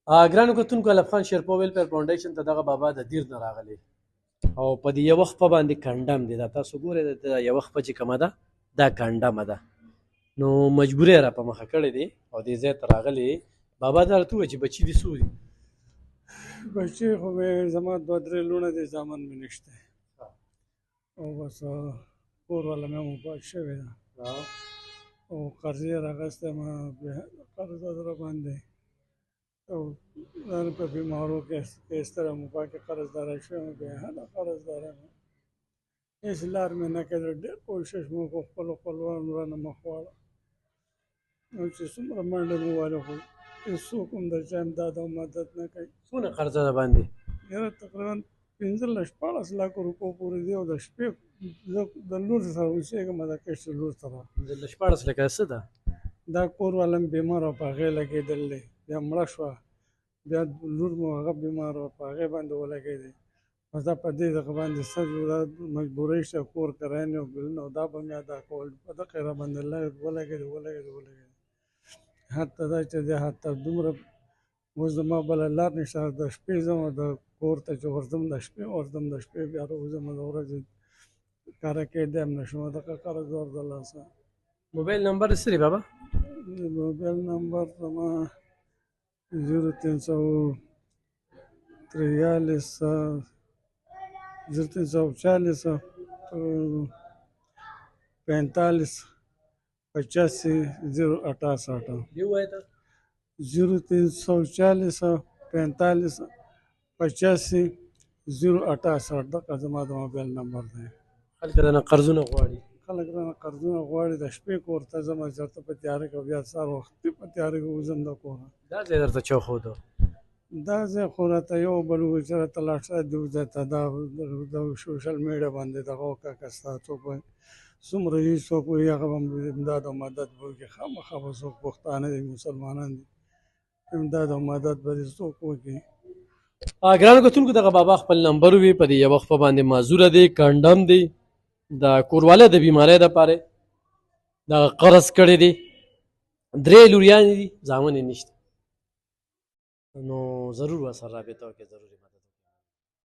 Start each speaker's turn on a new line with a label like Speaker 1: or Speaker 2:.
Speaker 1: ګرانو کتونکو الف خان شیرپا ویلفیر فاونډیشن ته دغه بابا د دیر نه راغلی او په دې یوه خپه باندې کنډم دی دا تاسو ګورئ د یوه خپه چې کومه ده دا کنډمه ده نو مجبوري یې را په مخه کړی دی او دې ځای ته راغلی بابا دا راته ووایه چې بچي دې څو دي
Speaker 2: بچی خو مې زما دوه درې لوڼه دي زامن مې نشته او بس کور والا مې وفات شوې ده او قرضې یې راغستی ما قرض را باندې او ځان په بیمارو کې اس طرح مفا کې قرضداره شوم بې حده قرضداره یم هېڅ لار مې نه کړې ډېر کوشش مې وکړو خپلو خپلوانو رانه مخ واړه او چې څومره منډې مې ووهلې خو هېڅوک هم د چا امداد او مدد نه کوي
Speaker 1: څونه قرضه ده باندې
Speaker 2: یاره تقریبا 15-14 لکه روپو پورې دی او د شپې زه د لور سره اوسېږم د کشر لور سره
Speaker 1: 14 لکه څه ده
Speaker 2: دا کور والا مې بیمار او په هغې لګېدل دی بیا مړه شوه بیا لور مو هغه بیمار او په هغې باندې ولګېدی بس دا په دې دغه باندې سر دا مجبورۍ شته کور کرایې او بلونه او دا به مې ادا کول په دغه را باندې ولګېدی حتی دا چې دی حتی دومره اوس زما بله لار نشته د شپې ځم د کور ته چې ورځم د شپې ورځم د شپې بیا راوځم د ورځې کاره کېدی هم نه شم دغه قرض ور د لاسه
Speaker 1: موبایل نمبر څه دی بابا
Speaker 2: موبایل نمبر زما 0340-45-85-068 دغه زما د موبایل نمبر دی
Speaker 1: خلک رانه قرضونه غواړي
Speaker 2: خلک رانه قرضونه غواړي د شپې کور ته ځم چېرته په تیاره کې بیا سهار وختي په تیاره کې وځم د کوره
Speaker 1: دا ځای درته چا ښوده
Speaker 2: دا ځای خو راته یو بل ووایي چې راته لاړ شه دې ځای ته دا د سوشل میډیا باندې دغه وکړه که ستا څوک وایي څومره هېڅ څوک وایي هغه به امداد او مدد به وکړي خامخا به څوک پښتانه دي مسلمانان دي امداد او مدد به دې څوک وکړي
Speaker 1: ګرانو کتونکو دغه بابا خپل نمبر وي په دې یوه خپه باندې معذوره دی کنډم دی د کورواله د بیمارۍ دپاره دغه قرض کړی دی 3 لوریانې دي زامن یې نشته نو ضرور ورسره رابطه وکړئ ضروري